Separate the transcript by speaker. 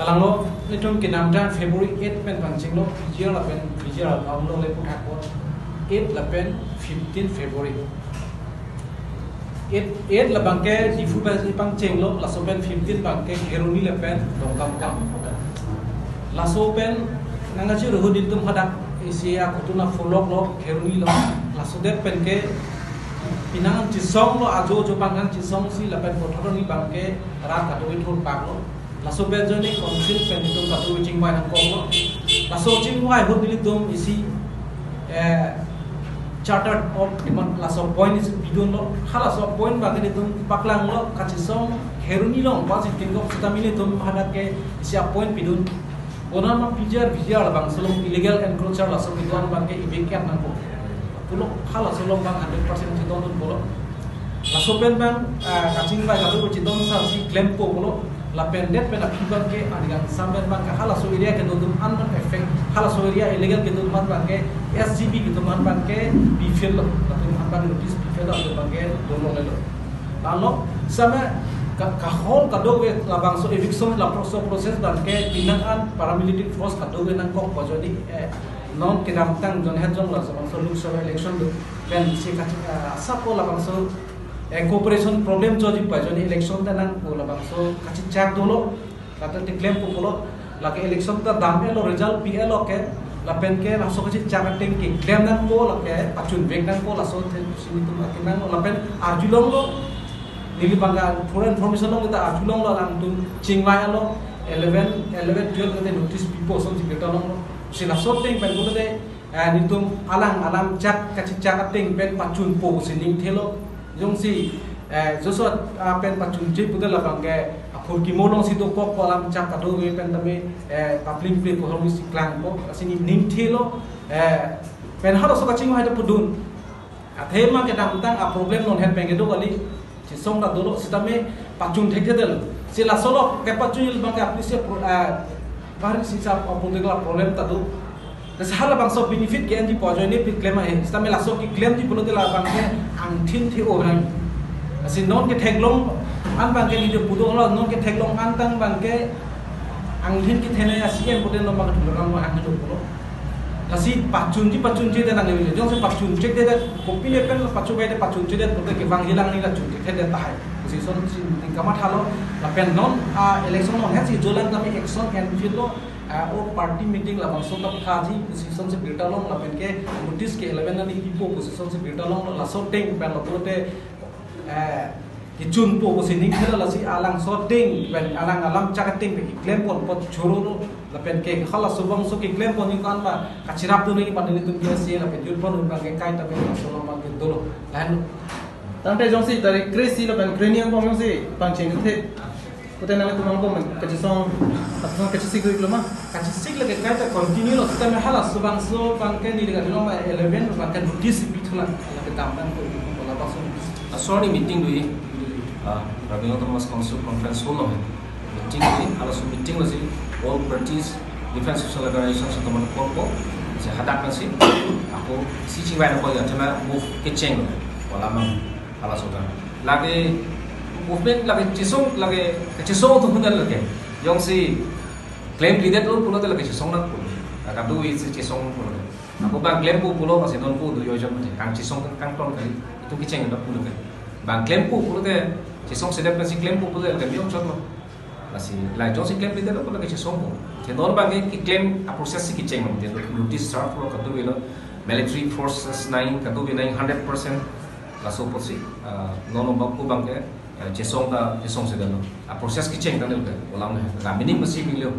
Speaker 1: Talang lo nitum kinamdan February 8 pen pancing lo vijay la pen vijay la lo le put hakot 8 la pen 15 February 8 la bangke di fu pen pancing lo la so pen 15 bangke heruni la pen dongkam kam la so pen nangaji rohu ditum hadak isia kutuna folok lo heruni lo la so det pen ke pinangan cisong lo ajo jo pangan cisong si la pen pothoro ni bangke ra ka do thon pak lo la so ben joni konsil pen ditum ka do ching bai nang ko lo la so ching wai ho ditum isi chartered of dimon la so point is bidon lo hala so point bangke ditum paklang lo ka cisong heruni lo ba si tingok sutamile tum hadak ke isia point bidon onan ma pijar la bang selong illegal encroacher la so bidon bangke ibekat nang ko pulo hala selong bang 100% citon pulo la sopen bang kacing ba gadu citon sa si claim po pulo la pendet pen akiban ke adigan samben bang ka hala so area ke dodum an effect hala so area illegal ke dodum bang ke SGB ke dodum bang ke bifel la tum bang notice bifel la bang ke dono le lo lalo sama ka hol ka do we la bang so eviction la process bang ke tinangan paramilitary force ka do we nang kok ko jodi non kedam tang jon het jong la so look so election do ben se ka sapo la bang so cooperation problem joji pa joni election ta nang ko la bang so kachi chak dolo kata te claim ko polo la ke election ta dam elo result pl ke la pen ke la so kachi chak teng ke claim nang ko la ke pachun bek nang ko la so the sini tu ma nang la pen arjulong lo nili bangga thora information lo ta arjulong lo lang tu chingmai lo 11 12 ke notice people so ji beta lo sila sorting pen ko de nitum alang chat kachi chat ting pen pachun po sining thelo jong si joso pen pachun ji pudela bangge aphur ki molong si to ko alang chat ka do pen tame public play ko homi si klang ko asini ning thelo pen haro so kaching ha pudun athema ke dam tang a problem non het penge do gali si song da dolo sitame pachun theke del sila solo ke pachun bangge apni se baru sisa popular problem tadu sahala bangso benefit ke anti pojone pi claim ai stame laso ki claim di pulo de la bangke angthin thi orang asin non ke theglong an bangke ni de pudo lo non ke theglong an tang bangke angthin ki thene asien pude no bang thulong ma angthin pulo asi pachun ji de nang ni jong se pachun check de copy le pen pachu bai de pachun ji de pude ke bang hilang ni la chun ke de tai si son si kamat halo la pen non election non het si jolan kami action and filo o party meeting la bang so ta khaji position se beta long la pen ke notice ke 11 ni hipo position se beta long la so ting pen lo pude ki chun po position ni khela la si alang so ting pen alang chakating pe claim pon pot choro la pen ke khala so bang so ki claim pon ni kan ba kachirap tu ni pan ni tum ke se la pen jul pon bang ke kai ta pe so lo ma ke dolo lan
Speaker 2: tante jong si dari crazy lo kan cranium pom jong si pancing the kote nang tu mang pom kachi song atong kachi sig lo ma
Speaker 1: kachi sig la ke kai ta continue lo ta me hala so bang ke ni ga no ma 11 bang ke notice bitula la ke tam dan ko la ba so
Speaker 3: sorry meeting dui Rabino Thomas Council conference hall meeting dui ala so meeting lo si all parties defense social organizations teman korpo se hadak kan si aku si cingwai ko ya tama move ke cheng wala mang ala so kan lagi movement lagi cisong tu hundal lagi yang si claim leader tu pulo tu lagi cisong nak pulo akan tu isi cisong pulo aku bang claim pulo masih non pulo yo jam macam kang cisong kang ton kali itu kiceng nak pulo kan bang claim pulo tu cisong sedap masih claim pulo lagi yo contoh masih lagi jauh si claim leader tu lagi cisong pulo jadi non bang claim proses si kiceng macam tu notice start pulo katu bilo military forces 9 katu bilo 100% laso posi nono bangku bangke jesong da jesong sedano a proses kiceng kan le ulang na mining masih milio